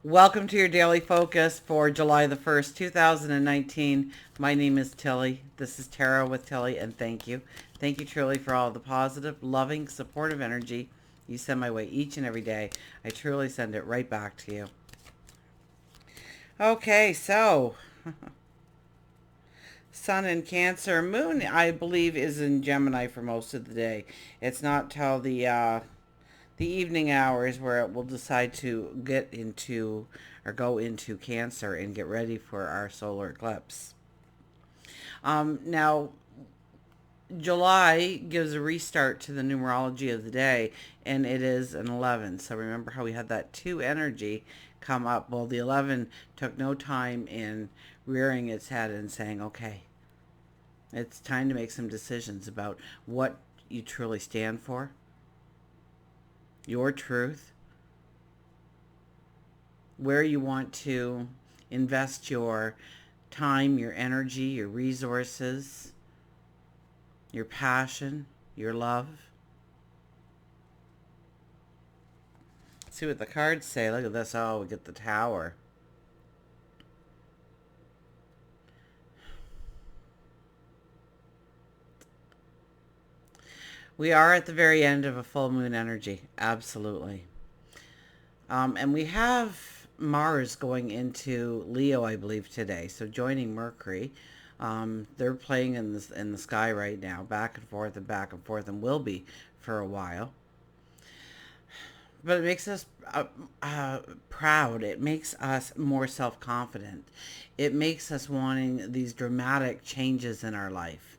Welcome to your daily focus for July the 1st, 2019. My name is Tilly. This is Tarot with Tilly, and thank you. Thank you truly for all the positive, loving, supportive energy you send my way each and every day. I truly send it right back to you. Okay, so Sun in Cancer. Moon, I believe, is in Gemini for most of the day. It's not till the evening hours where it will decide to get into or go into Cancer and get ready for our solar eclipse. Now, July gives a restart to the numerology of the day, and it is an 11. So remember how we had that 2 energy come up? Well, the 11 took no time in rearing its head and saying, okay, it's time to make some decisions about what you truly stand for, your truth, where you want to invest your time, your energy, your resources, your passion, your love. Let's see what the cards say. Look at this. Oh, we get the Tower. We are at the very end of a full moon energy. Absolutely. And we have Mars going into Leo, I believe, today. So joining Mercury. They're playing in the sky right now, back and forth, and will be for a while. But it makes us proud. It makes us more self-confident. It makes us wanting these dramatic changes in our life.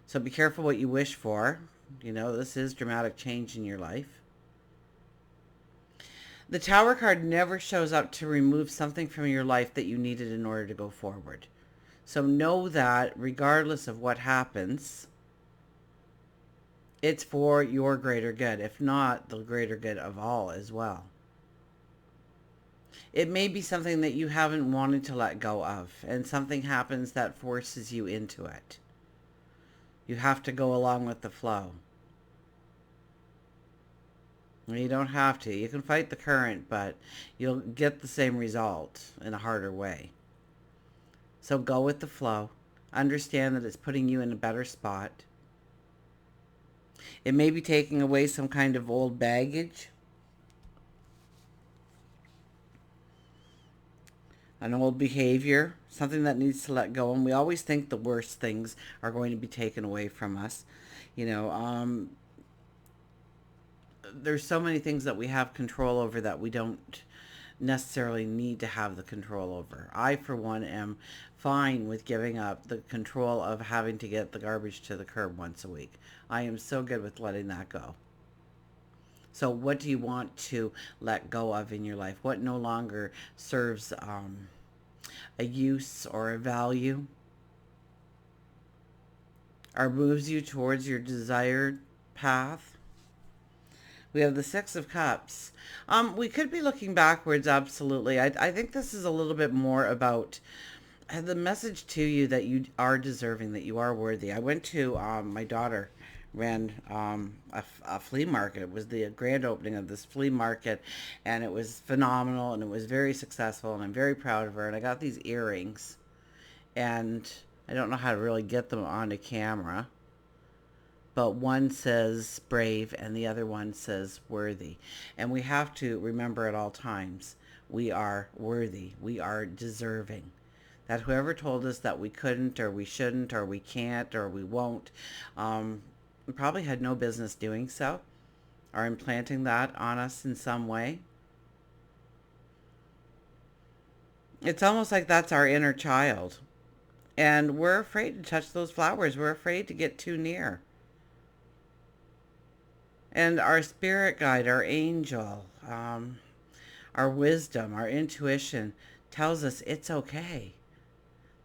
So be careful what you wish for. You know, this is dramatic change in your life. The Tower card never shows up to remove something from your life that you needed in order to go forward. So know that regardless of what happens, it's for your greater good, if not the greater good of all as well. It may be something that you haven't wanted to let go of, and something happens that forces you into it. You have to go along with the flow. You don't have to. You can fight the current, but you'll get the same result in a harder way. So go with the flow. Understand that it's putting you in a better spot. It may be taking away some kind of old baggage, an old behavior, something that needs to let go. And we always think the worst things are going to be taken away from us. You know, there's so many things that we have control over that we don't necessarily need to have the control over. I, for one, am fine with giving up the control of having to get the garbage to the curb once a week. I am so good with letting that go. So what do you want to let go of in your life? What no longer serves a use or a value, or moves you towards your desired path? We have the Six of Cups. We could be looking backwards, absolutely. I think this is a little bit more about the message to you that you are deserving, that you are worthy. I went to, my daughter ran a flea market. It was the grand opening of this flea market, and it was phenomenal, and it was very successful, and I'm very proud of her. And I got these earrings, and I don't know how to really get them onto camera, but one says brave and the other one says worthy. And we have to remember at all times, we are worthy, we are deserving. That whoever told us that we couldn't or we shouldn't or we can't or we won't, probably had no business doing so, or implanting that on us in some way. It's almost like that's our inner child. And we're afraid to touch those flowers. We're afraid to get too near. And our spirit guide, our angel, our wisdom, our intuition tells us it's okay.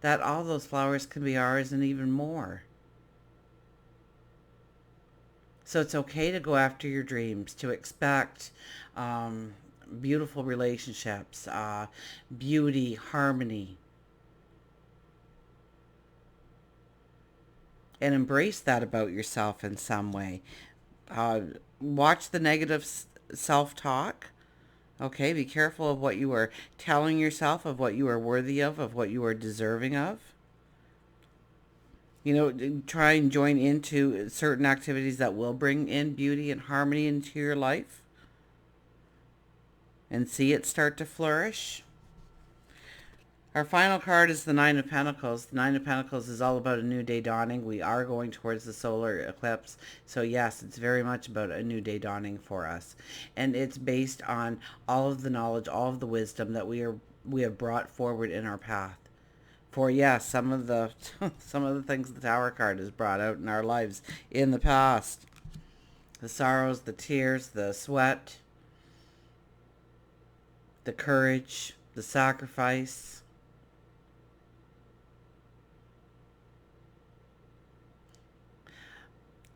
That all those flowers can be ours and even more. So it's okay to go after your dreams, to expect beautiful relationships, beauty, harmony, and embrace that about yourself in some way. Uh, Watch the negative self talk. Okay, be careful of what you are telling yourself, of what you are worthy of what you are deserving of. You know, try and join into certain activities that will bring in beauty and harmony into your life and see it start to flourish. Our final card is the Nine of Pentacles. The Nine of Pentacles is all about a new day dawning. We are going towards the solar eclipse. So yes, it's very much about a new day dawning for us. And it's based on all of the knowledge, all of the wisdom that we have brought forward in our path. For yes, some of the some of the things the Tower card has brought out in our lives in the past. The sorrows, the tears, the sweat, the courage, the sacrifice.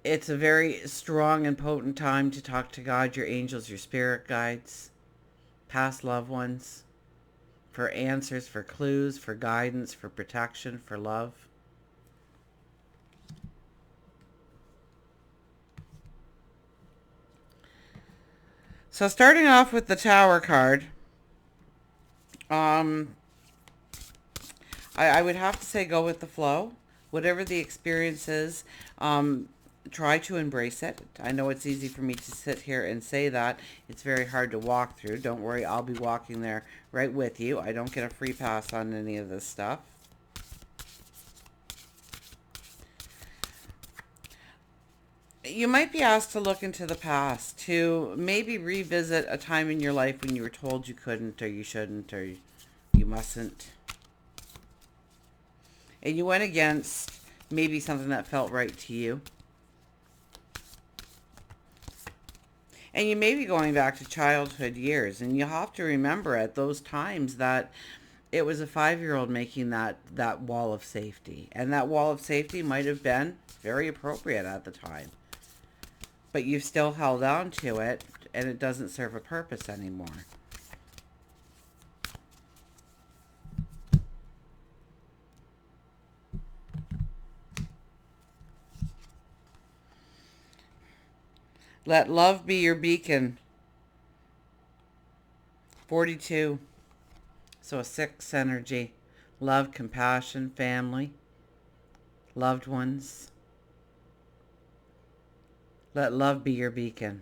It's a very strong and potent time to talk to God, your angels, your spirit guides, past loved ones, for answers, for clues, for guidance, for protection, for love. So starting off with the Tower card, um, I would have to say go with the flow. Whatever the experience is, try to embrace it. I know it's easy for me to sit here and say that. It's very hard to walk through. Don't worry, I'll be walking there right with you. I don't get a free pass on any of this stuff. You might be asked to look into the past, to maybe revisit a time in your life when you were told you couldn't or you shouldn't or you mustn't. And you went against maybe something that felt right to you. And you may be going back to childhood years, and you have to remember at those times that it was a 5-year-old making that wall of safety. And that wall of safety might have been very appropriate at the time. But you've still held on to it, and it doesn't serve a purpose anymore. Let love be your beacon. 42. So a 6 energy. Love, compassion, family, loved ones. Let love be your beacon.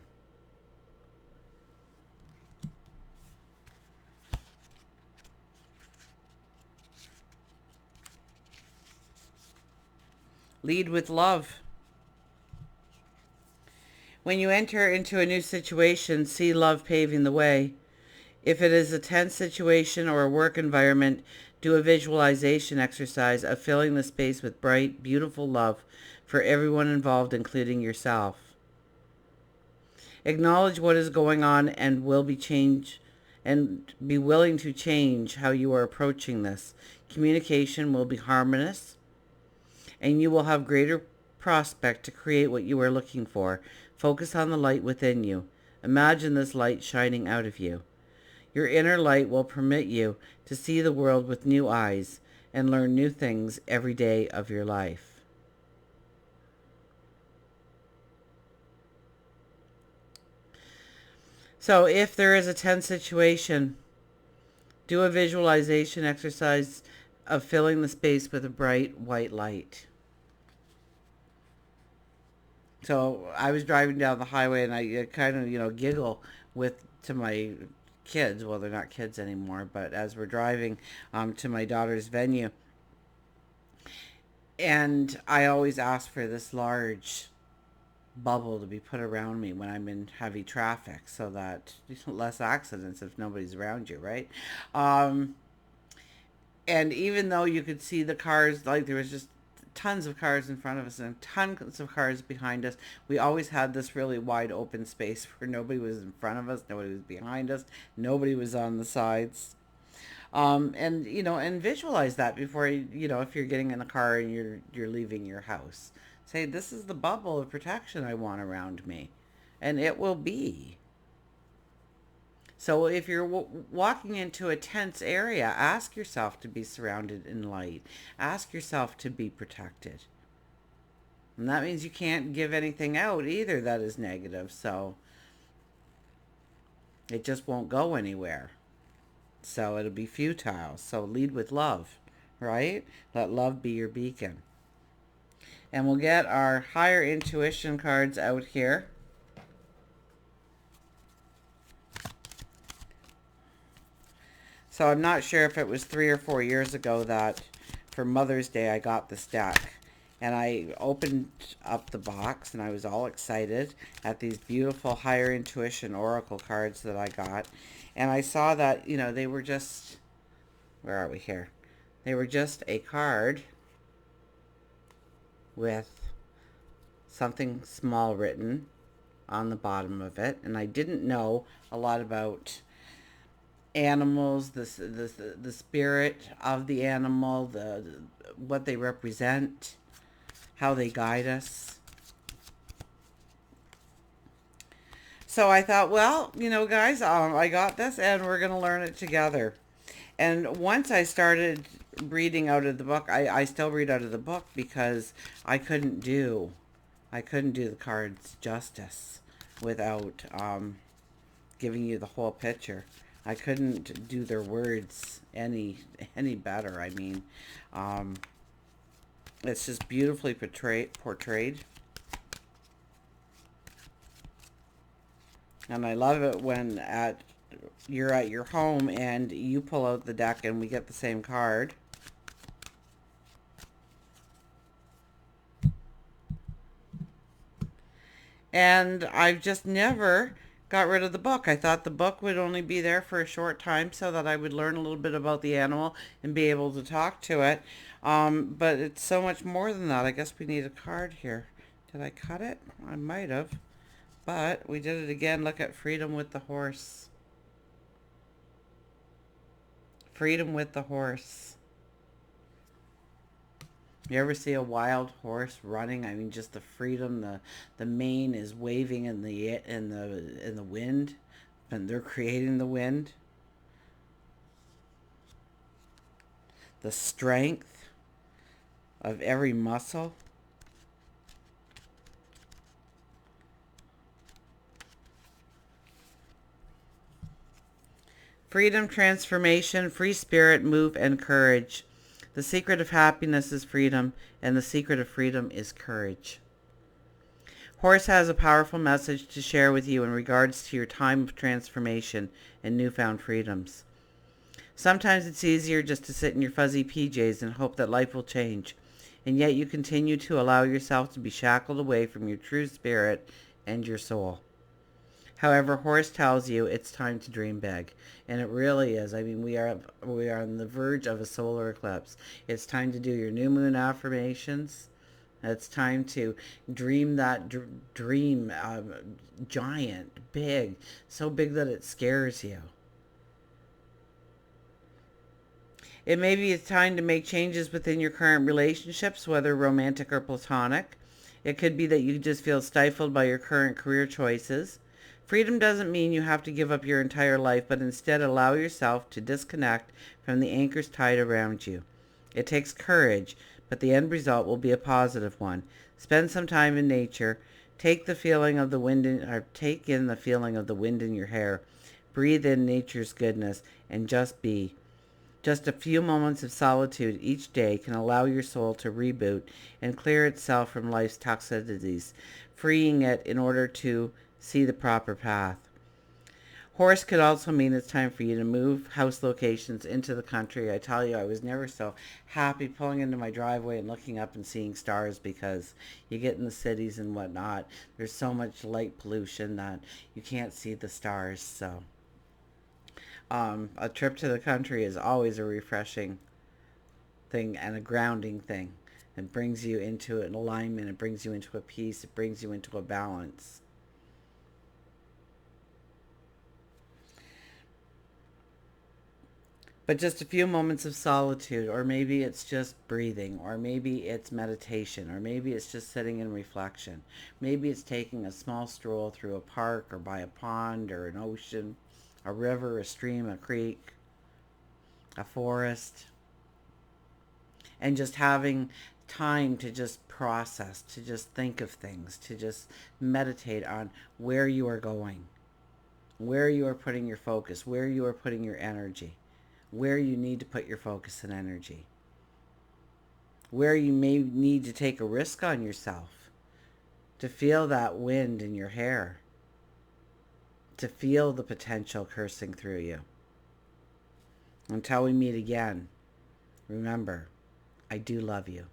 Lead with love. When you enter into a new situation, see love paving the way. If it is a tense situation or a work environment, do a visualization exercise of filling the space with bright, beautiful love for everyone involved, including yourself. Acknowledge what is going on and will be changed and be willing to change how you are approaching this. Communication will be harmonious and you will have greater prospect to create what you are looking for. Focus on the light within you. Imagine this light shining out of you. Your inner light will permit you to see the world with new eyes and learn new things every day of your life. So if there is a tense situation, do a visualization exercise of filling the space with a bright white light. So I was driving down the highway and I kind of, giggle to my kids. Well, they're not kids anymore, but as we're driving to my daughter's venue, and I always ask for this large bubble to be put around me when I'm in heavy traffic so that less accidents if nobody's around you, right? Um, and even though you could see the cars, like there was just tons of cars in front of us and tons of cars behind us, we always had this really wide open space where nobody was in front of us, nobody was behind us, nobody was on the sides. And visualize that before if you're getting in a car and you're leaving your house. Say, this is the bubble of protection I want around me. And it will be. So if you're walking into a tense area, ask yourself to be surrounded in light. Ask yourself to be protected. And that means you can't give anything out either that is negative. So It just won't go anywhere. So it'll be futile. So lead with love, right? Let love be your beacon. And we'll get our higher intuition cards out here. So I'm not sure if it was 3 or 4 years ago that for Mother's Day I got this deck. And I opened up the box and I was all excited at these beautiful higher intuition oracle cards that I got. And I saw that, they were just, where are we here? They were just a card with something small written on the bottom of it. And I didn't know a lot about animals, the spirit of the animal, what they represent, how they guide us. So I thought, well, guys, I got this and we're going to learn it together. And once I started reading out of the book, I still read out of the book because I couldn't do the cards justice without giving you the whole picture. I couldn't do their words any better. I mean, it's just beautifully portrayed. And I love it when you're at your home and you pull out the deck and we get the same card. And I've just never got rid of the book. I thought the book would only be there for a short time so that I would learn a little bit about the animal and be able to talk to it. But it's so much more than that. I guess we need a card here. Did I cut it? I might have. But we did it again. Look at freedom with the horse. Freedom with the horse. You ever see a wild horse running? I mean, just the freedom. The mane is waving in the wind, and they're creating the wind. The strength of every muscle. Freedom, transformation, free spirit, move, and courage. The secret of happiness is freedom, and the secret of freedom is courage. Horse has a powerful message to share with you in regards to your time of transformation and newfound freedoms. Sometimes it's easier just to sit in your fuzzy PJs and hope that life will change, and yet you continue to allow yourself to be shackled away from your true spirit and your soul. However, Horse tells you it's time to dream big, and it really is. I mean, we are on the verge of a solar eclipse. It's time to do your new moon affirmations. It's time to dream that dream giant, big, so big that it scares you. It may be time to make changes within your current relationships, whether romantic or platonic. It could be that you just feel stifled by your current career choices. Freedom doesn't mean you have to give up your entire life, but instead allow yourself to disconnect from the anchors tied around you. It takes courage, but the end result will be a positive one. Spend some time in nature. Take in the feeling of the wind in your hair. Breathe in nature's goodness and just be. Just a few moments of solitude each day can allow your soul to reboot and clear itself from life's toxicities, freeing it in order to see the proper path. Horse could also mean it's time for you to move house locations into the country. I tell you, I was never so happy pulling into my driveway and looking up and seeing stars because you get in the cities and whatnot. There's so much light pollution that you can't see the stars. So a trip to the country is always a refreshing thing and a grounding thing. It brings you into an alignment. It brings you into a peace. It brings you into a balance. But just a few moments of solitude, or maybe it's just breathing, or maybe it's meditation, or maybe it's just sitting in reflection. Maybe it's taking a small stroll through a park or by a pond or an ocean, a river, a stream, a creek, a forest, and just having time to just process, to just think of things, to just meditate on where you are going, where you are putting your focus, where you are putting your energy, where you need to put your focus and energy, where you may need to take a risk on yourself, to feel that wind in your hair, to feel the potential coursing through you. Until we meet again, remember, I do love you.